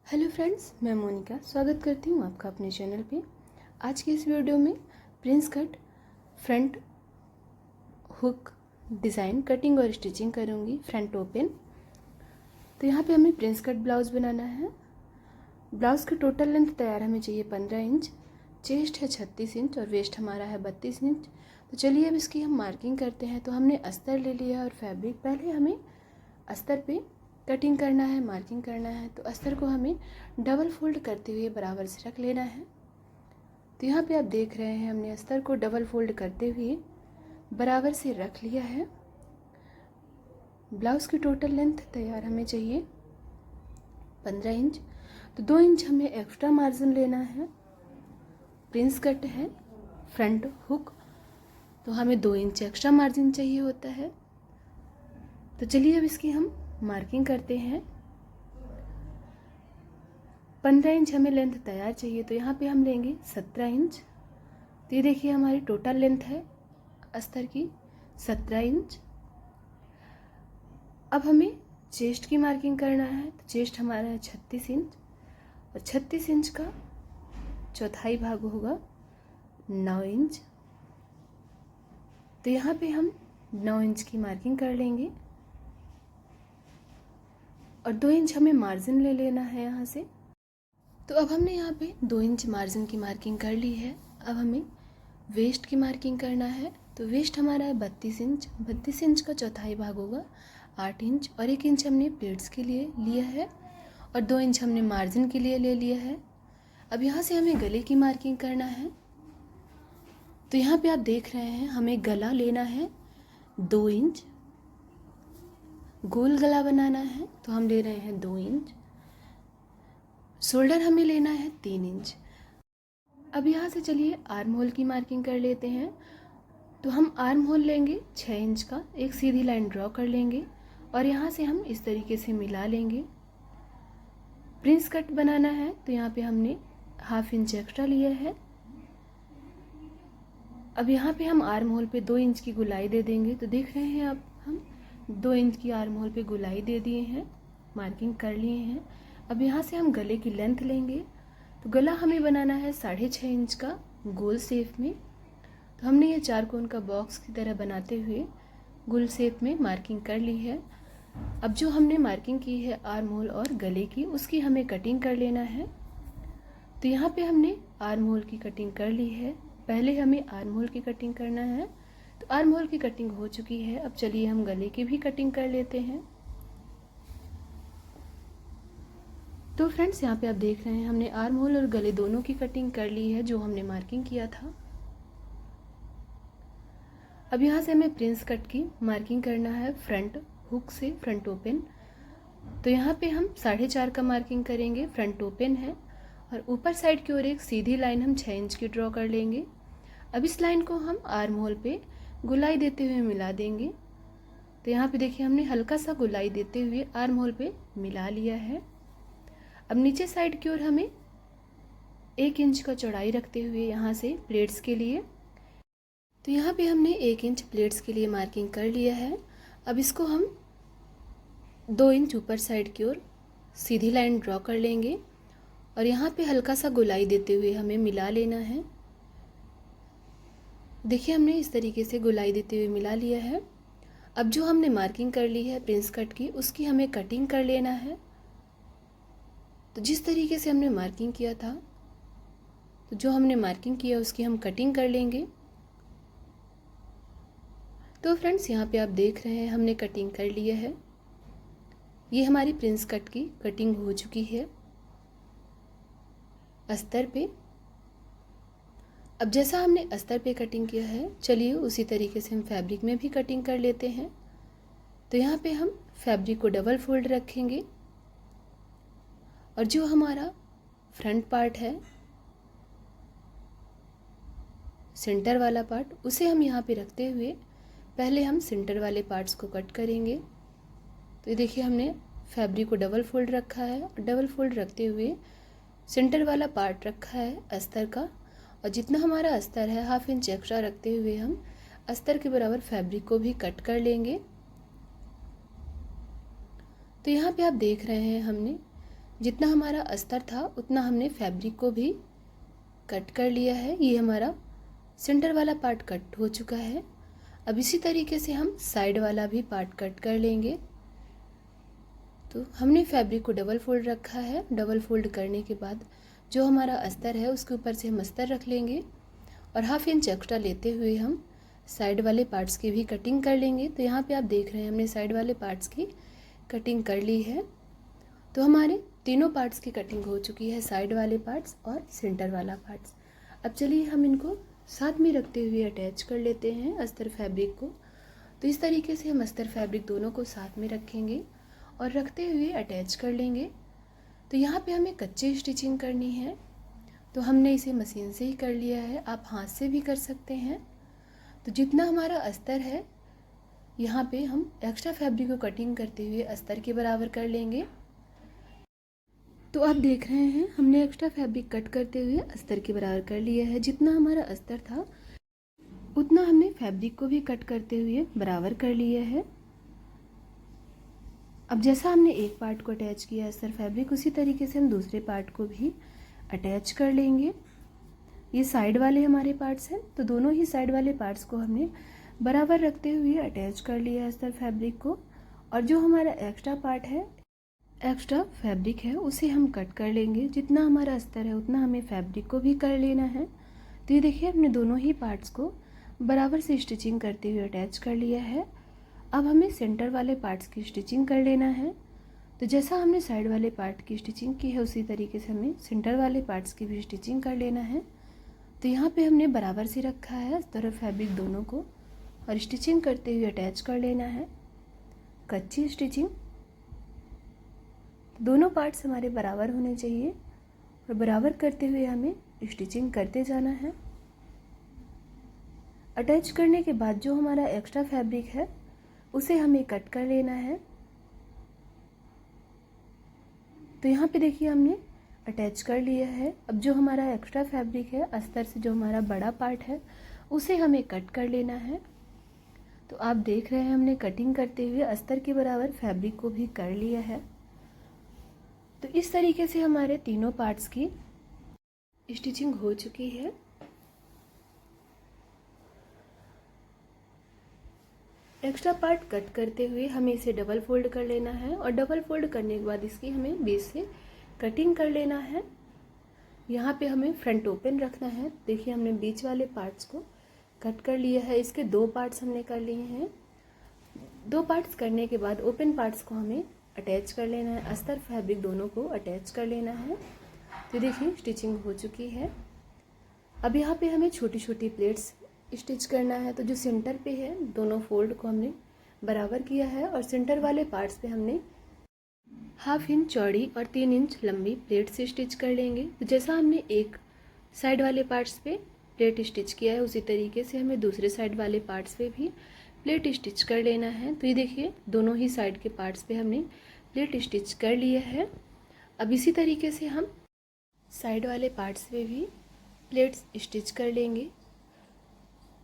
Hello friends, मैं मोनिका स्वागत करती हूँ आपका अपने चैनल पे। आज के इस वीडियो में Prince cut front hook design cutting और स्टिचिंग करूँगी फ्रंट ओपन। तो यहाँ पे हमें प्रिंस कट ब्लाउज़ बनाना है। ब्लाउज़ की टोटल लेंथ तैयार हमें चाहिए 15 इंच, चेस्ट है 36 इंच और वेस्ट हमारा है 32 इंच। तो चलिए अब इसकी हम मार्किंग करते हैं। तो हमने अस्तर ले लिया और फैब्रिक, पहले हमें अस्तर पे कटिंग करना है, मार्किंग करना है। तो अस्तर को हमें डबल फोल्ड करते हुए बराबर से रख लेना है। तो यहाँ पे आप देख रहे हैं हमने अस्तर को डबल फोल्ड करते हुए बराबर से रख लिया है। ब्लाउज़ की टोटल लेंथ तैयार हमें चाहिए 15 इंच। तो 2 इंच हमें एक्स्ट्रा मार्जिन लेना है। प्रिंस कट है फ्रंट हुक, तो हमें 2 इंच एक्स्ट्रा मार्जिन चाहिए होता है। तो चलिए अब इसकी हम मार्किंग करते हैं। 15 इंच हमें लेंथ तैयार चाहिए, तो यहाँ पे हम लेंगे 17 इंच। तो ये देखिए हमारी टोटल लेंथ है अस्तर की 17 इंच। अब हमें चेस्ट की मार्किंग करना है। तो चेस्ट हमारा है 36 इंच और 36 इंच का चौथाई भाग होगा 9 इंच। तो यहाँ पे हम 9 इंच की मार्किंग कर लेंगे और 2 इंच हमें मार्जिन ले लेना है यहाँ से। तो अब हमने यहाँ पे 2 इंच मार्जिन की मार्किंग कर ली है। अब हमें वेस्ट की मार्किंग करना है। तो वेस्ट हमारा है 32 इंच। 32 इंच का चौथाई भाग होगा 8 इंच और 1 इंच हमने प्लेट्स के लिए लिया है और 2 इंच हमने मार्जिन के लिए ले लिया है। अब यहाँ से हमें गले की मार्किंग करना है। तो यहाँ पे आप देख रहे हैं हमें गला लेना है 2 इंच, गोल गला बनाना है। तो हम ले रहे हैं 2 इंच। शोल्डर हमें लेना है 3 इंच। अब यहाँ से चलिए आर्म होल की मार्किंग कर लेते हैं। तो हम आर्म होल लेंगे 6 इंच का, एक सीधी लाइन ड्रॉ कर लेंगे और यहाँ से हम इस तरीके से मिला लेंगे। प्रिंस कट बनाना है तो यहाँ पे हमने ½ इंच एक्स्ट्रा लिया है। अब यहाँ पे हम आर्म होल पे 2 इंच की गुलाई दे देंगे। तो देख रहे हैं आप, हम 2 इंच की आर्म होल पे गुलाई दे दिए हैं, मार्किंग कर लिए हैं। अब यहाँ से हम गले की लेंथ लेंगे। तो गला हमें बनाना है 6.5 इंच का गोल शेप में। तो हमने ये 4 कोण का बॉक्स की तरह बनाते हुए गोल शेप में मार्किंग कर ली है। अब जो हमने मार्किंग की है आर्म होल और गले की, उसकी हमें कटिंग कर लेना है। तो यहाँ पे हमने आर्म होल की कटिंग कर ली है। पहले हमें आर्म होल की कटिंग करना है। तो आर्म होल की कटिंग हो चुकी है। अब चलिए हम गले की भी कटिंग कर लेते हैं। तो फ्रेंड्स यहाँ पे आप देख रहे हैं हमने आर्म होल और गले दोनों की कटिंग कर ली है जो हमने मार्किंग किया था। अब यहाँ से हमें प्रिंस कट की मार्किंग करना है फ्रंट हुक से फ्रंट ओपन। तो यहाँ पे हम 4.5 का मार्किंग करेंगे, फ्रंट ओपन है और ऊपर साइड की ओर एक सीधी लाइन हम 6 इंच की ड्रॉ कर लेंगे। अब इस लाइन को हम आर्म होल पे गुलाई देते हुए मिला देंगे। तो यहाँ पे देखिए हमने हल्का सा गुलाई देते हुए आर्म होल पे मिला लिया है। अब नीचे साइड की ओर हमें 1 इंच का चौड़ाई रखते हुए यहाँ से प्लेट्स के लिए, तो यहाँ पे हमने 1 इंच प्लेट्स के लिए मार्किंग कर लिया है। अब इसको हम 2 इंच ऊपर साइड की ओर सीधी लाइन ड्रॉ कर लेंगे और यहाँ पे हल्का सा गुलाई देते हुए हमें मिला लेना है। देखिए हमने इस तरीके से गुलाई देते हुए मिला लिया है। अब जो हमने मार्किंग कर ली है प्रिंस कट की, उसकी हमें कटिंग कर लेना है। तो जिस तरीके से हमने मार्किंग किया था, तो जो हमने मार्किंग किया उसकी हम कटिंग कर लेंगे। तो फ्रेंड्स यहाँ पे आप देख रहे हैं हमने कटिंग कर लिया है। ये हमारी प्रिंस कट की कटिंग हो चुकी है अस्तर पे। अब जैसा हमने अस्तर पे कटिंग किया है, चलिए उसी तरीके से हम फैब्रिक में भी कटिंग कर लेते हैं। तो यहाँ पे हम फैब्रिक को डबल फोल्ड रखेंगे और जो हमारा फ्रंट पार्ट है, सेंटर वाला पार्ट, उसे हम यहाँ पे रखते हुए पहले हम सेंटर वाले पार्ट्स को कट करेंगे। तो ये देखिए हमने फैब्रिक को डबल फोल्ड रखा है और डबल फोल्ड रखते हुए सेंटर वाला पार्ट रखा है अस्तर का, और जितना हमारा अस्तर है ½ इंच एक्स्ट्रा रखते हुए हम अस्तर के बराबर फैब्रिक को भी कट कर लेंगे। तो यहाँ पे आप देख रहे हैं हमने जितना हमारा अस्तर था उतना हमने फैब्रिक को भी कट कर लिया है। ये हमारा सेंटर वाला पार्ट कट हो चुका है। अब इसी तरीके से हम साइड वाला भी पार्ट कट कर लेंगे। तो हमने फैब्रिक को डबल फोल्ड रखा है। डबल फोल्ड करने के बाद जो हमारा अस्तर है उसके ऊपर से हम अस्तर रख लेंगे और हाफ इंच एक्स्ट्रा लेते हुए हम साइड वाले पार्ट्स की भी कटिंग कर लेंगे। तो यहाँ पे आप देख रहे हैं हमने साइड वाले पार्ट्स की कटिंग कर ली है। तो हमारे तीनों पार्ट्स की कटिंग हो चुकी है, साइड वाले पार्ट्स और सेंटर वाला पार्ट्स। अब चलिए हम इनको साथ में रखते हुए अटैच कर लेते हैं अस्तर फैब्रिक को। तो इस तरीके से हम अस्तर फैब्रिक दोनों को साथ में रखेंगे और रखते हुए अटैच कर लेंगे। तो यहाँ पे हमें कच्ची स्टिचिंग करनी है, तो हमने इसे मशीन से ही कर लिया है, आप हाथ से भी कर सकते हैं। तो जितना हमारा अस्तर है यहाँ पे हम एक्स्ट्रा फैब्रिक को कटिंग करते हुए अस्तर के बराबर कर लेंगे। तो आप देख रहे हैं हमने एक्स्ट्रा फैब्रिक कट करते हुए अस्तर के बराबर कर लिया है। जितना हमारा अस्तर था उतना हमने फैब्रिक को भी कट करते हुए बराबर कर लिया है। अब जैसा हमने एक पार्ट को अटैच किया अस्तर फैब्रिक, उसी तरीके से हम दूसरे पार्ट को भी अटैच कर लेंगे। ये साइड वाले हमारे पार्ट्स हैं, तो दोनों ही साइड वाले पार्ट्स को हमने बराबर रखते हुए अटैच कर लिया अस्तर फैब्रिक को। और जो हमारा एक्स्ट्रा पार्ट है, एक्स्ट्रा फैब्रिक है, उसे हम कट कर लेंगे। जितना हमारा अस्तर है उतना हमें फैब्रिक को भी कर लेना है। तो ये देखिए हमने दोनों ही पार्ट्स को बराबर से स्टिचिंग करते हुए अटैच कर लिया है। अब हमें सेंटर वाले पार्ट्स की स्टिचिंग कर लेना है। तो जैसा हमने साइड वाले पार्ट की स्टिचिंग की है उसी तरीके से हमें सेंटर वाले पार्ट्स की भी स्टिचिंग कर लेना है। तो यहाँ पे हमने बराबर से रखा है अस्तर और फैब्रिक दोनों को और स्टिचिंग करते हुए अटैच कर लेना है, कच्ची स्टिचिंग। दोनों पार्ट्स हमारे बराबर होने चाहिए और बराबर करते हुए हमें स्टिचिंग करते जाना है। अटैच करने के बाद जो हमारा एक्स्ट्रा फैब्रिक है उसे हमें कट कर लेना है। तो यहाँ पे देखिए हमने अटैच कर लिया है। अब जो हमारा एक्स्ट्रा फैब्रिक है अस्तर से जो हमारा बड़ा पार्ट है उसे हमें कट कर लेना है। तो आप देख रहे हैं हमने कटिंग करते हुए अस्तर के बराबर फैब्रिक को भी कर लिया है। तो इस तरीके से हमारे तीनों पार्ट्स की स्टिचिंग हो चुकी है। एक्स्ट्रा पार्ट कट करते हुए हमें इसे डबल फोल्ड कर लेना है और डबल फोल्ड करने के बाद इसकी हमें बीच से कटिंग कर लेना है। यहाँ पे हमें फ्रंट ओपन रखना है। देखिए हमने बीच वाले पार्ट्स को कट कर लिया है। इसके दो पार्ट्स हमने कर लिए हैं। दो पार्ट्स करने के बाद ओपन पार्ट्स को हमें अटैच कर लेना है, अस्तर फैब्रिक दोनों को अटैच कर लेना है। तो देखिए स्टिचिंग हो चुकी है। अब यहाँ पे हमें छोटी छोटी प्लेट्स स्टिच करना है। तो जो सेंटर पे है दोनों फोल्ड को हमने बराबर किया है और सेंटर वाले पार्ट्स पे हमने हाफ इंच चौड़ी और 3 इंच लंबी प्लेट से स्टिच कर लेंगे। तो जैसा हमने एक साइड वाले पार्ट्स पे प्लेट स्टिच किया है उसी तरीके से हमें दूसरे साइड वाले पार्ट्स पे भी प्लेट स्टिच कर लेना है। तो ये देखिए दोनों ही साइड के पार्ट्स पे हमने प्लेट स्टिच कर लिया है। अब इसी तरीके से हम साइड वाले पार्ट्स पे भी प्लेट्स स्टिच कर लेंगे।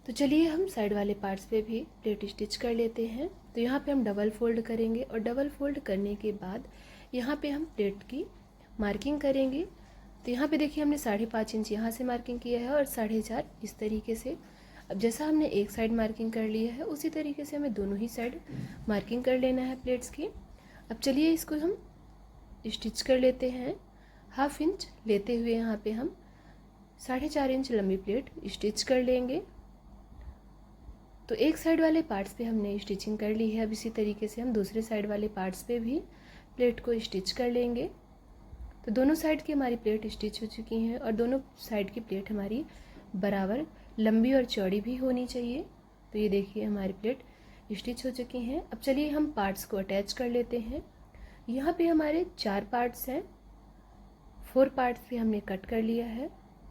तो चलिए हम साइड वाले पार्ट्स पे भी प्लेट स्टिच कर लेते हैं। तो यहाँ पे हम डबल फोल्ड करेंगे और डबल फोल्ड करने के बाद यहाँ पे हम प्लेट की मार्किंग करेंगे। तो यहाँ पे देखिए हमने 5.5 इंच यहाँ से मार्किंग किया है और 4.5 इस तरीके से। अब जैसा हमने एक साइड मार्किंग कर लिया है उसी तरीके से हमें दोनों ही साइड मार्किंग कर लेना है प्लेट्स की। अब चलिए इसको हम स्टिच कर लेते हैं। हाफ इंच लेते हुए यहाँ पे हम 4.5 इंच लंबी प्लेट स्टिच कर लेंगे। तो एक साइड वाले पार्ट्स पे हमने स्टिचिंग कर ली है। अब इसी तरीके से हम दूसरे साइड वाले पार्ट्स पे भी प्लेट को स्टिच कर लेंगे। तो दोनों साइड की हमारी प्लेट स्टिच हो चुकी हैं और दोनों साइड की प्लेट हमारी बराबर लंबी और चौड़ी भी होनी चाहिए। तो ये देखिए हमारी प्लेट स्टिच हो चुकी हैं। अब चलिए हम पार्ट्स को अटैच कर लेते हैं। यहाँ पे हमारे 4 पार्ट्स हैं, 4 पार्ट्स भी हमने कट कर लिया है।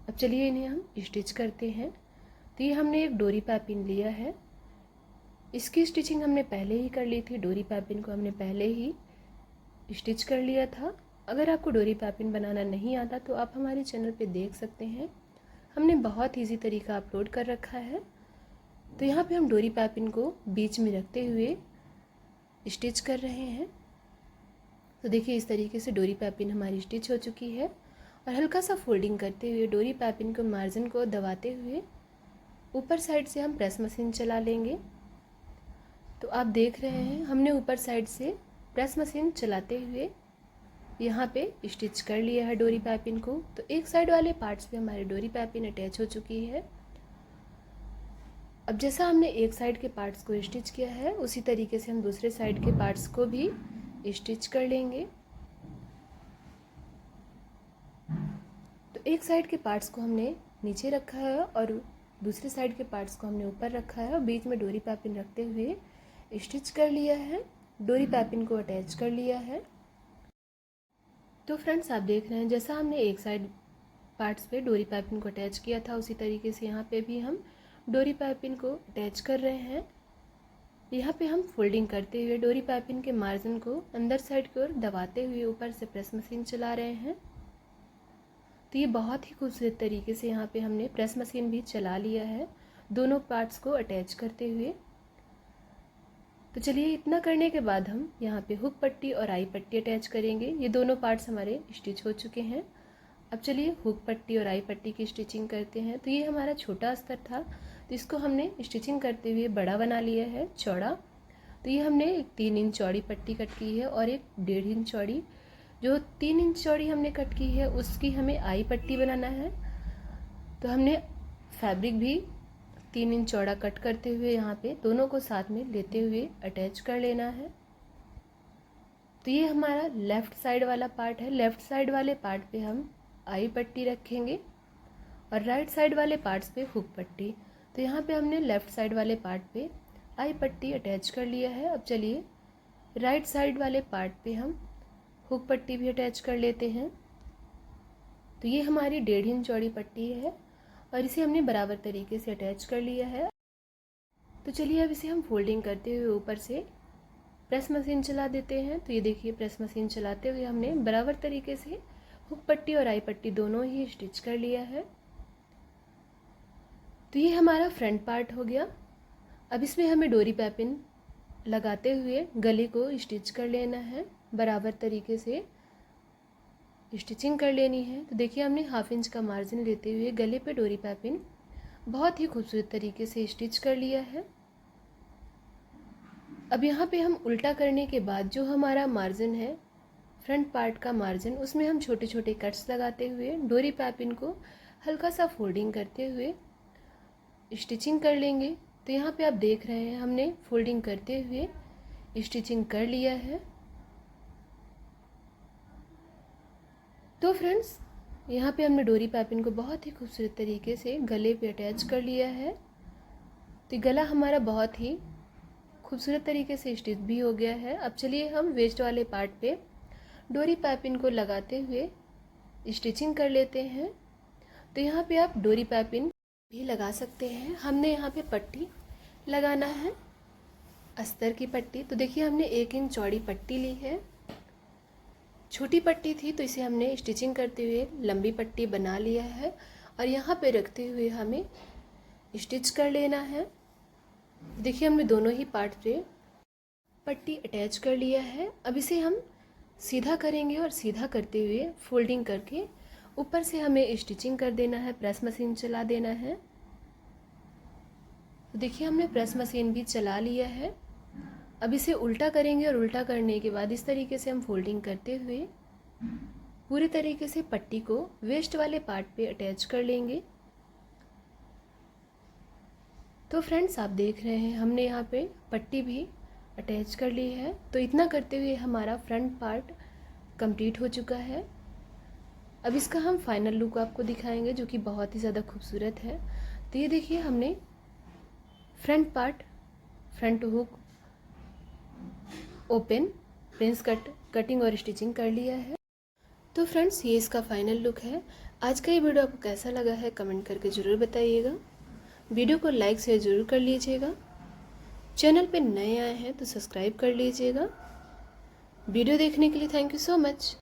अब चलिए इन्हें हम स्टिच करते हैं। तो ये हमने एक डोरी पाइपिंग लिया है, इसकी स्टिचिंग हमने पहले ही कर ली थी। डोरी पाइपिंग को हमने पहले ही स्टिच कर लिया था। अगर आपको डोरी पाइपिंग बनाना नहीं आता तो आप हमारे चैनल पे देख सकते हैं, हमने बहुत इजी तरीका अपलोड कर रखा है। तो यहाँ पे हम डोरी पाइपिंग को बीच में रखते हुए स्टिच कर रहे हैं। तो देखिए इस तरीके से डोरी पाइपिंग हमारी स्टिच हो चुकी है। और हल्का सा फोल्डिंग करते हुए डोरी पाइपिंग को मार्जिन को दबाते हुए ऊपर साइड से हम प्रेस मशीन चला लेंगे। तो आप देख रहे हैं हमने ऊपर साइड से प्रेस मशीन चलाते हुए यहाँ पे स्टिच कर लिया है डोरी पाइपिंग को। तो एक साइड वाले पार्ट्स पे हमारी डोरी पाइपिंग अटैच हो चुकी है। अब जैसा हमने एक साइड के पार्ट्स को स्टिच किया है उसी तरीके से हम दूसरे साइड के पार्ट्स को भी स्टिच कर लेंगे। तो एक साइड के पार्ट्स को हमने नीचे रखा है और दूसरे साइड के पार्ट्स को हमने ऊपर रखा है और बीच में डोरी पाइपिंग रखते हुए स्टिच कर लिया है, डोरी पाइपिंग को अटैच कर लिया है। तो फ्रेंड्स आप देख रहे हैं जैसा हमने एक साइड पार्ट्स पे डोरी पाइपिंग को अटैच किया था उसी तरीके से यहाँ पे भी हम डोरी पाइपिंग को अटैच कर रहे हैं। यहाँ पे हम फोल्डिंग करते हुए डोरी पाइपिंग के मार्जिन को अंदर साइड की ओर दबाते हुए ऊपर से प्रेस मशीन चला रहे हैं। तो ये बहुत ही खूबसूरत तरीके से यहाँ पे हमने प्रेस मशीन भी चला लिया है दोनों पार्ट्स को अटैच करते हुए। तो चलिए इतना करने के बाद हम यहाँ पे हुक पट्टी और आई पट्टी अटैच करेंगे। ये दोनों पार्ट्स हमारे स्टिच हो चुके हैं। अब चलिए हुक पट्टी और आई पट्टी की स्टिचिंग करते हैं। तो ये हमारा छोटा अस्तर था तो इसको हमने स्टिचिंग करते हुए बड़ा बना लिया है, चौड़ा। तो ये हमने एक 3 इंच चौड़ी पट्टी कट की है और एक 1.5 इंच चौड़ी, जो 3 इंच चौड़ी हमने कट की है उसकी हमें आई पट्टी बनाना है। तो हमने फैब्रिक भी 3 इंच चौड़ा कट करते हुए यहाँ पे दोनों को साथ में लेते हुए अटैच कर लेना है। तो ये हमारा लेफ़्ट साइड वाला पार्ट है। लेफ़्ट साइड वाले पार्ट पे हम आई पट्टी रखेंगे और राइट साइड वाले पार्ट्स पे हुक पट्टी। तो यहाँ पे हमने लेफ़्ट साइड वाले पार्ट पे आई पट्टी अटैच कर लिया है। अब चलिए राइट साइड वाले पार्ट पे हम हुक पट्टी भी अटैच कर लेते हैं। तो ये हमारी 1.5 इंच चौड़ी पट्टी है और इसे हमने बराबर तरीके से अटैच कर लिया है। तो चलिए अब इसे हम फोल्डिंग करते हुए ऊपर से प्रेस मशीन चला देते हैं। तो ये देखिए प्रेस मशीन चलाते हुए हमने बराबर तरीके से हुक पट्टी और आई पट्टी दोनों ही स्टिच कर लिया है। तो ये हमारा फ्रंट पार्ट हो गया। अब इसमें हमें डोरी पाइपिंग लगाते हुए गले को स्टिच कर लेना है, बराबर तरीके से स्टिचिंग कर लेनी है। तो देखिए हमने 1/2 इंच का मार्जिन लेते हुए गले पे डोरी पाइपिंग बहुत ही खूबसूरत तरीके से स्टिच कर लिया है। अब यहाँ पे हम उल्टा करने के बाद जो हमारा मार्जिन है फ्रंट पार्ट का मार्जिन, उसमें हम छोटे छोटे कट्स लगाते हुए डोरी पाइपिंग को हल्का सा फोल्डिंग करते हुए स्टिचिंग कर लेंगे। तो यहाँ पे आप देख रहे हैं हमने फोल्डिंग करते हुए स्टिचिंग कर लिया है। तो फ्रेंड्स यहाँ पे हमने डोरी पाइपिंग को बहुत ही खूबसूरत तरीके से गले पे अटैच कर लिया है। तो गला हमारा बहुत ही खूबसूरत तरीके से स्टिच भी हो गया है। अब चलिए हम वेस्ट वाले पार्ट पे डोरी पाइपिंग को लगाते हुए स्टिचिंग कर लेते हैं। तो यहाँ पे आप डोरी पाइपिंग भी लगा सकते हैं। हमने यहाँ पे पट्टी लगाना है, अस्तर की पट्टी। तो देखिए हमने 1 इंच चौड़ी पट्टी ली है, छोटी पट्टी थी तो इसे हमने स्टिचिंग करते हुए लंबी पट्टी बना लिया है और यहाँ पे रखते हुए हमें स्टिच कर लेना है। देखिए हमने दोनों ही पार्ट पे पट्टी अटैच कर लिया है। अब इसे हम सीधा करेंगे और सीधा करते हुए फोल्डिंग करके ऊपर से हमें स्टिचिंग कर देना है, प्रेस मशीन चला देना है। तो देखिए हमने प्रेस मशीन भी चला लिया है। अब इसे उल्टा करेंगे और उल्टा करने के बाद इस तरीके से हम फोल्डिंग करते हुए पूरी तरीके से पट्टी को वेस्ट वाले पार्ट पे अटैच कर लेंगे। तो फ्रेंड्स आप देख रहे हैं हमने यहाँ पे पट्टी भी अटैच कर ली है। तो इतना करते हुए हमारा फ्रंट पार्ट कंप्लीट हो चुका है। अब इसका हम फाइनल लुक आपको दिखाएंगे जो कि बहुत ही ज़्यादा खूबसूरत है। तो ये देखिए हमने front part, front hook, open, Prince cut, cutting और स्टिचिंग कर लिया है। तो फ्रेंड्स ये इसका फाइनल लुक है। आज का ये वीडियो आपको कैसा लगा है कमेंट करके ज़रूर बताइएगा। वीडियो को लाइक शेयर ज़रूर कर लीजिएगा। चैनल पे नए आए हैं तो सब्सक्राइब कर लीजिएगा। वीडियो देखने के लिए थैंक यू सो मच।